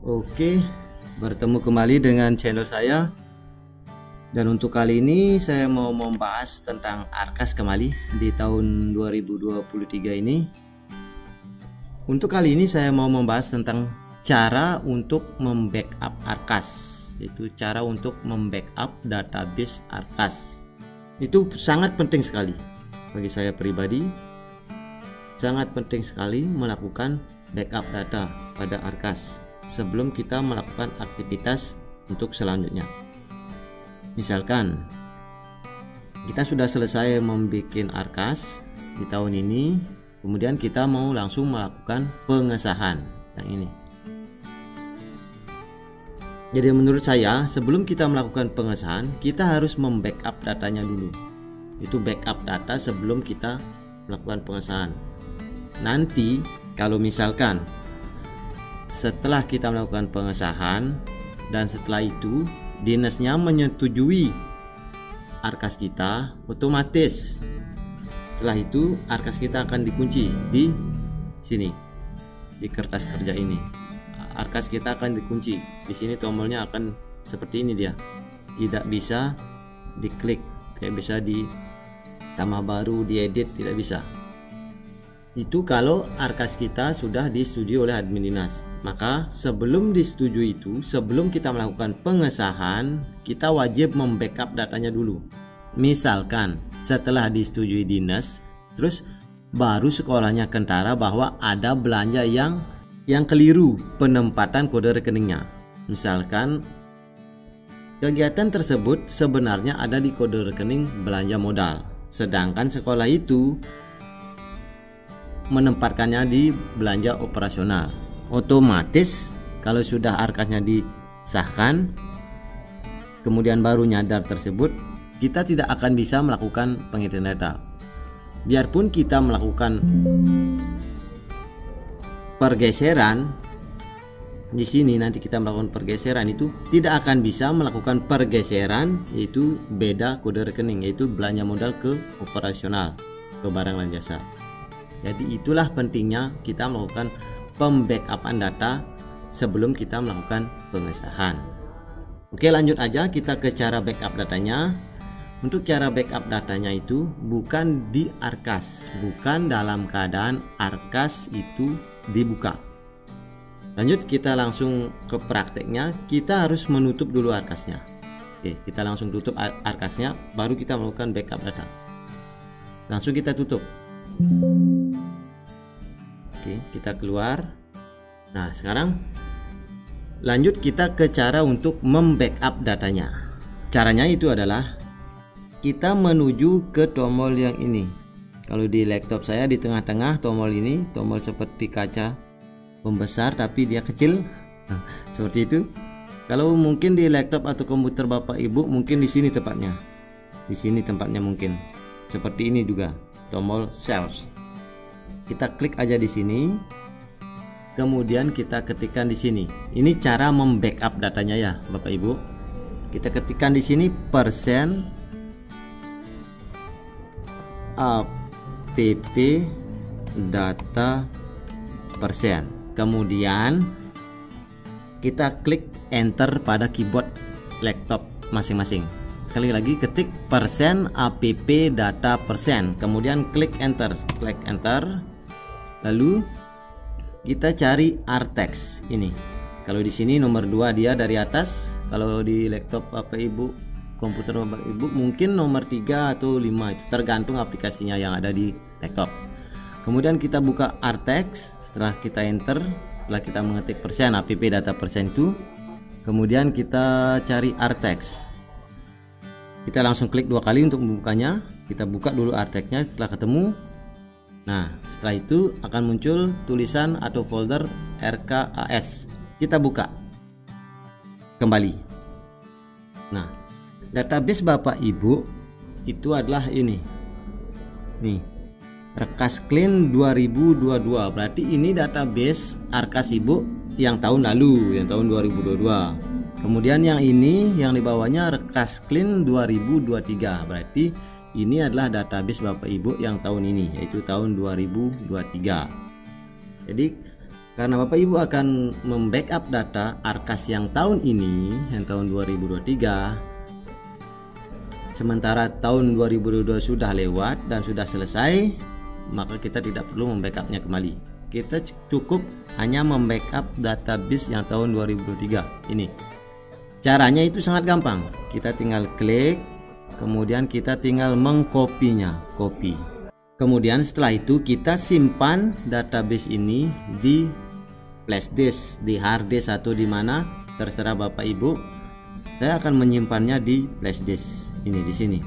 Oke, bertemu kembali dengan channel saya. Dan untuk kali ini saya mau membahas tentang Arkas kembali di tahun 2023 ini. Untuk kali ini saya mau membahas tentang cara untuk membackup Arkas, yaitu cara untuk membackup database Arkas. Itu sangat penting sekali bagi saya pribadi. Sangat penting sekali melakukan backup data pada Arkas sebelum kita melakukan aktivitas untuk selanjutnya. Misalkan kita sudah selesai membuat Arkas di tahun ini, kemudian kita mau langsung melakukan pengesahan yang ini. Jadi menurut saya sebelum kita melakukan pengesahan, kita harus membackup datanya dulu. Itu backup data sebelum kita melakukan pengesahan. Nanti kalau misalkan setelah kita melakukan pengesahan dan setelah itu dinasnya menyetujui Arkas kita, otomatis setelah itu Arkas kita akan dikunci di sini, di kertas kerja ini. Arkas kita akan dikunci di sini, tombolnya akan seperti ini, dia tidak bisa diklik, tidak bisa ditambah baru, diedit, tidak bisa. Itu kalau Arkas kita sudah disetujui oleh admin dinas. Maka sebelum disetujui itu, sebelum kita melakukan pengesahan, kita wajib membackup datanya dulu. Misalkan setelah disetujui dinas, terus baru sekolahnya kentara bahwa ada belanja yang keliru penempatan kode rekeningnya. Misalkan kegiatan tersebut sebenarnya ada di kode rekening belanja modal, sedangkan sekolah itu menempatkannya di belanja operasional. Otomatis kalau sudah Arkasnya disahkan kemudian baru nyadar tersebut, kita tidak akan bisa melakukan pengiriman data. Biarpun kita melakukan pergeseran di sini, nanti kita melakukan pergeseran itu tidak akan bisa melakukan pergeseran, yaitu beda kode rekening, yaitu belanja modal ke operasional, ke barang dan jasa. Jadi itulah pentingnya kita melakukan pembackupan data sebelum kita melakukan pengesahan. Oke, lanjut aja kita ke cara backup datanya. Untuk cara backup datanya itu bukan di Arkas, bukan dalam keadaan Arkas itu dibuka. Lanjut kita langsung ke prakteknya. Kita harus menutup dulu Arkasnya. Oke, kita langsung tutup Arkasnya, baru kita melakukan backup data. Langsung kita tutup. Oke, kita keluar. Nah, sekarang lanjut kita ke cara untuk membackup datanya. Caranya itu adalah kita menuju ke tombol yang ini. Kalau di laptop saya di tengah-tengah tombol ini, tombol seperti kaca membesar tapi dia kecil. Nah, seperti itu. Kalau mungkin di laptop atau komputer Bapak Ibu mungkin di sini tempatnya. Di sini tempatnya mungkin. Seperti ini juga, tombol sales. Kita klik aja di sini. Kemudian kita ketikkan di sini. Ini cara membackup datanya ya, Bapak Ibu. Kita ketikkan di sini persen app data persen. Kemudian kita klik enter pada keyboard laptop masing-masing. Sekali lagi ketik persen app data persen, kemudian klik enter. Lalu kita cari Artex ini. Kalau di sini nomor 2 dia dari atas. Kalau di laptop Bapak Ibu, komputer Bapak Ibu mungkin nomor 3 atau 5, itu tergantung aplikasinya yang ada di laptop. Kemudian kita buka Artex. Setelah kita enter, setelah kita mengetik persen app data persen itu, kemudian kita cari Artex. Kita langsung klik 2 kali untuk membukanya. Kita buka dulu Artexnya. Setelah ketemu, nah setelah itu akan muncul tulisan atau folder RKAS. Kita buka kembali. Nah, database Bapak Ibu itu adalah ini nih, Rekas Clean 2022. Berarti ini database Arkas Ibu yang tahun lalu, yang tahun 2022. Kemudian yang ini yang di bawahnya Rekas Clean 2023. Berarti ini adalah database Bapak Ibu yang tahun ini, yaitu tahun 2023. Jadi Karena Bapak Ibu akan membackup data Arkas yang tahun ini, yang tahun 2023, sementara tahun 2022 sudah lewat dan sudah selesai, maka kita tidak perlu membackupnya kembali. Kita cukup hanya membackup database yang tahun 2023 ini. Caranya itu sangat gampang. Kita tinggal klik, kemudian kita tinggal mengkopinya, copy. Kemudian setelah itu kita simpan database ini di flash disk, di hard disk atau di mana terserah Bapak Ibu. Saya akan menyimpannya di flash disk ini, di sini.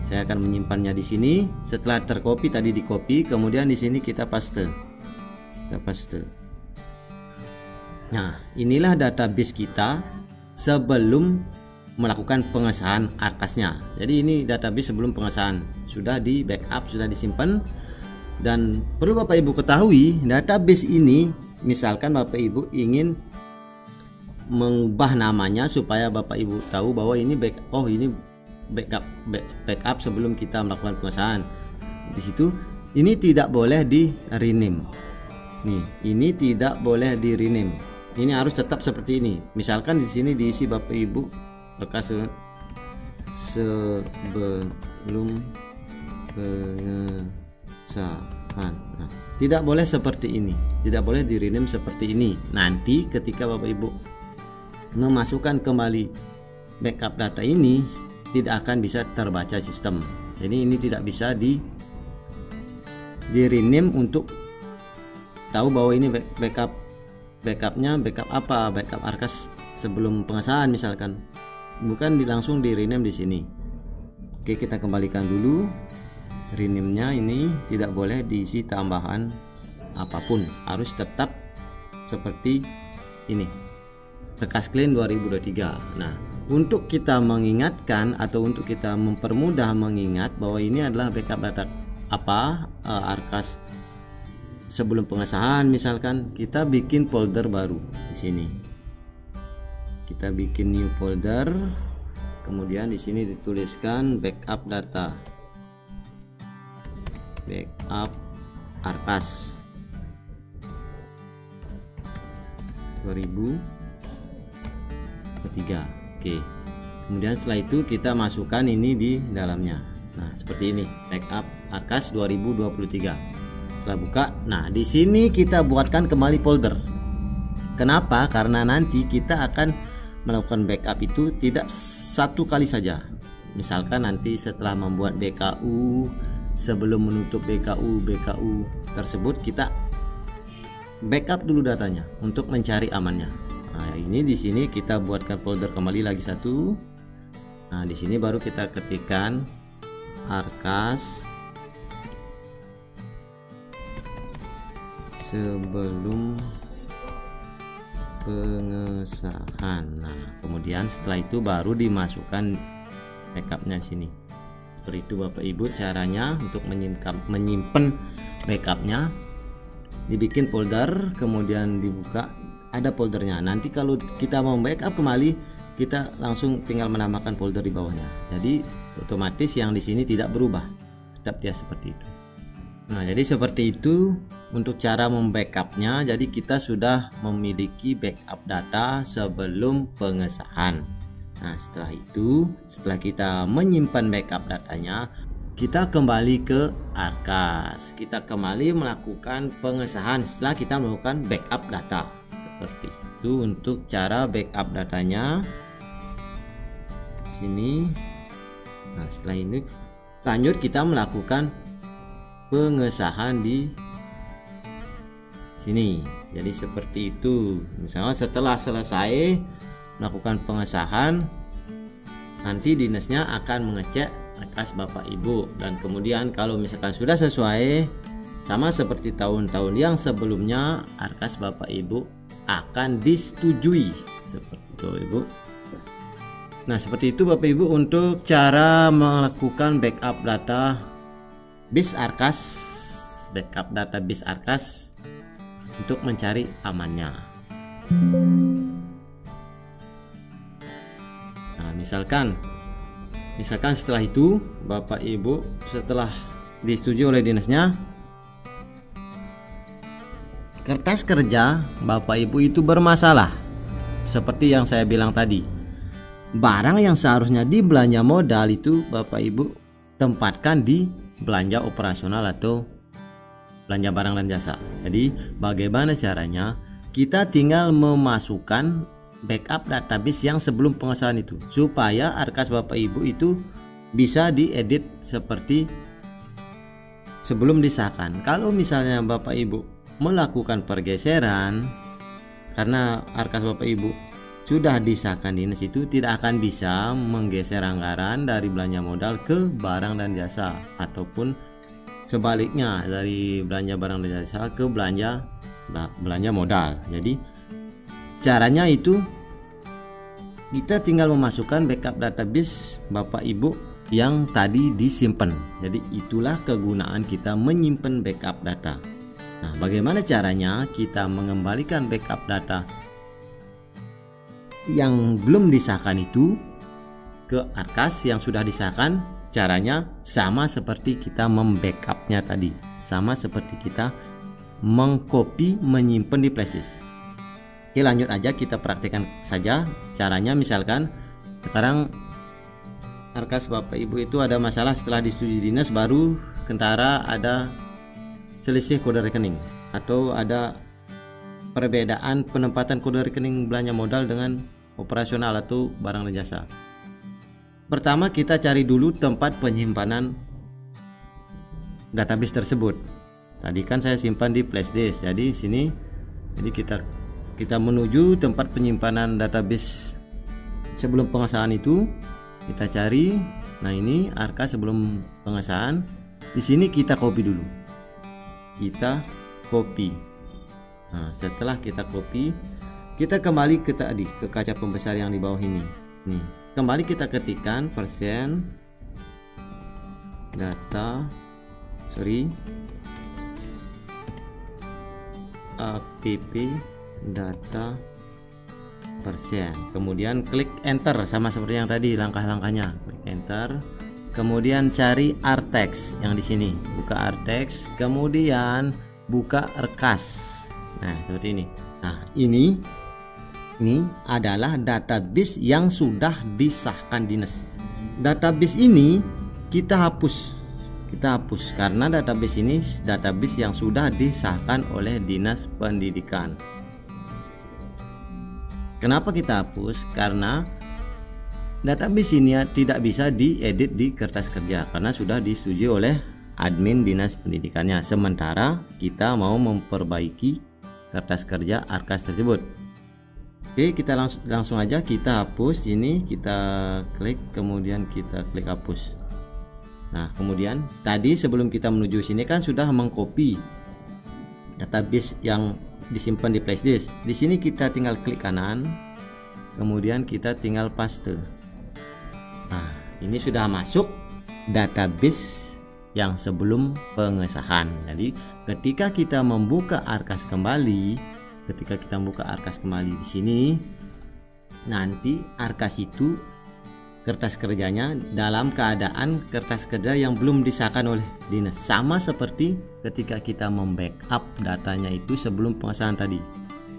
Saya akan menyimpannya di sini. Setelah tercopy tadi di copy, kemudian di sini kita paste. Kita paste. Nah, inilah database kita sebelum melakukan pengesahan Arkasnya. Jadi ini database sebelum pengesahan, sudah di backup, sudah disimpan. Dan perlu Bapak Ibu ketahui, database ini misalkan Bapak Ibu ingin mengubah namanya supaya Bapak Ibu tahu bahwa ini ini backup sebelum kita melakukan pengesahan. Di situ ini tidak boleh di rename. Nih, ini tidak boleh di rename. Ini harus tetap seperti ini. Misalkan di sini diisi Bapak Ibu Arkas sebelum pengesahan. Nah, tidak boleh seperti ini, tidak boleh di rename seperti ini. Nanti ketika Bapak Ibu memasukkan kembali backup data ini, tidak akan bisa terbaca sistem. Jadi ini tidak bisa di rename untuk tahu bahwa ini backupnya backup apa, backup Arkas sebelum pengesahan misalkan, bukan langsung di rename di sini. Oke, kita kembalikan dulu. Rename-nya ini tidak boleh diisi tambahan apapun, harus tetap seperti ini, Arkas Clean 2023. Nah, untuk kita mengingatkan atau untuk kita mempermudah mengingat bahwa ini adalah backup data Arkas sebelum pengesahan, misalkan kita bikin folder baru di sini. Kita bikin new folder, kemudian di sini dituliskan backup data, backup Arkas 2023. Oke. Kemudian setelah itu kita masukkan ini di dalamnya. Nah, seperti ini, backup Arkas 2023. Setelah buka, nah di sini kita buatkan kembali folder. Kenapa? Karena nanti kita akan melakukan backup itu tidak satu kali saja. Misalkan nanti setelah membuat BKU, sebelum menutup BKU tersebut, kita backup dulu datanya untuk mencari amannya. Nah, ini di sini kita buatkan folder kembali lagi satu. Nah, di sini baru kita ketikkan Arkas sebelum pengesahan. Nah, kemudian setelah itu baru dimasukkan backupnya sini. Seperti itu Bapak Ibu caranya untuk menyimpan backupnya. Dibikin folder, kemudian dibuka, ada foldernya. Nanti kalau kita mau backup kembali, kita langsung tinggal menambahkan folder di bawahnya. Jadi otomatis yang di sini tidak berubah, tetap dia seperti itu. Nah, jadi seperti itu untuk cara membackupnya. Jadi kita sudah memiliki backup data sebelum pengesahan. Nah, setelah itu, setelah kita menyimpan backup datanya, kita kembali ke Arkas. Kita kembali melakukan pengesahan setelah kita melakukan backup data. Seperti itu untuk cara backup datanya. Sini. Nah, setelah ini lanjut kita melakukan pengesahan di sini. Jadi seperti itu. Misalnya setelah selesai melakukan pengesahan, nanti dinasnya akan mengecek Arkas Bapak Ibu, dan kemudian kalau misalkan sudah sesuai sama seperti tahun-tahun yang sebelumnya, Arkas Bapak Ibu akan disetujui. Seperti itu Ibu. Nah, seperti itu Bapak Ibu untuk cara melakukan backup data BIS Arkas, backup data BIS Arkas untuk mencari amannya. Nah, misalkan setelah itu Bapak Ibu setelah disetujui oleh dinasnya, kertas kerja Bapak Ibu itu bermasalah. Seperti yang saya bilang tadi, barang yang seharusnya di belanja modal itu Bapak Ibu tempatkan di belanja operasional atau belanja barang dan jasa. Jadi bagaimana caranya? Kita tinggal memasukkan backup database yang sebelum pengesahan itu, supaya arkas Bapak Ibu itu bisa diedit seperti sebelum disahkan. Kalau misalnya Bapak Ibu melakukan pergeseran karena arkas Bapak Ibu sudah disahkan dinas, itu tidak akan bisa menggeser anggaran dari belanja modal ke barang dan jasa, ataupun sebaliknya dari belanja barang dan jasa ke belanja modal. Jadi caranya itu kita tinggal memasukkan backup database Bapak Ibu yang tadi disimpan. Jadi itulah kegunaan kita menyimpan backup data. Nah, bagaimana caranya kita mengembalikan backup data yang belum disahkan itu ke arkas yang sudah disahkan? Caranya sama seperti kita membackupnya tadi, sama seperti kita mengcopy menyimpan di flashdisk. Oke, lanjut aja, kita praktekkan saja caranya. Misalkan sekarang arkas Bapak Ibu itu ada masalah setelah disetujui dinas, baru kentara ada selisih kode rekening atau ada perbedaan penempatan kode rekening belanja modal dengan operasional atau barang dan jasa. Pertama kita cari dulu tempat penyimpanan database tersebut. Tadi kan saya simpan di flashdisk, jadi sini kita menuju tempat penyimpanan database sebelum pengesahan itu. Kita cari. Nah, ini arkas sebelum pengesahan. Di sini kita copy dulu. Kita copy. Nah, setelah kita copy, kita kembali ke tadi, ke kaca pembesar yang di bawah ini. Nih, kembali kita ketikkan app data persen, kemudian klik enter, sama seperti yang tadi langkah-langkahnya. Klik enter, kemudian cari artex yang di sini, buka artex, kemudian buka rekas. Nah, seperti ini. Nah, ini adalah database yang sudah disahkan dinas. Database ini kita hapus karena database ini database yang sudah disahkan oleh Dinas Pendidikan. Kenapa kita hapus? Karena database ini tidak bisa diedit di kertas kerja karena sudah disetujui oleh admin Dinas Pendidikannya. Sementara kita mau memperbaiki kertas kerja arkas tersebut. Oke, kita langsung aja kita hapus. Ini kita klik, kemudian kita klik hapus. Nah, kemudian tadi sebelum kita menuju sini kan sudah mengcopy database yang disimpan di flashdisk. Di sini kita tinggal klik kanan, kemudian kita tinggal paste. Nah, ini sudah masuk database yang sebelum pengesahan. Jadi ketika kita membuka arkas kembali, di sini nanti arkas itu kertas kerjanya dalam keadaan kertas kerja yang belum disahkan oleh dinas, sama seperti ketika kita membackup datanya itu sebelum pengesahan tadi.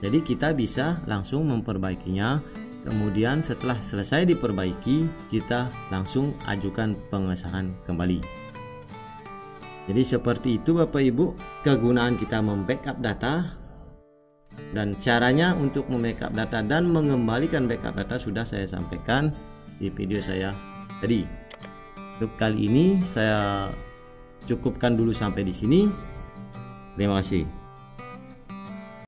Jadi kita bisa langsung memperbaikinya, kemudian setelah selesai diperbaiki kita langsung ajukan pengesahan kembali. Jadi seperti itu Bapak Ibu kegunaan kita membackup data, dan caranya untuk membackup data dan mengembalikan backup data sudah saya sampaikan di video saya tadi. Untuk kali ini saya cukupkan dulu sampai di sini. Terima kasih.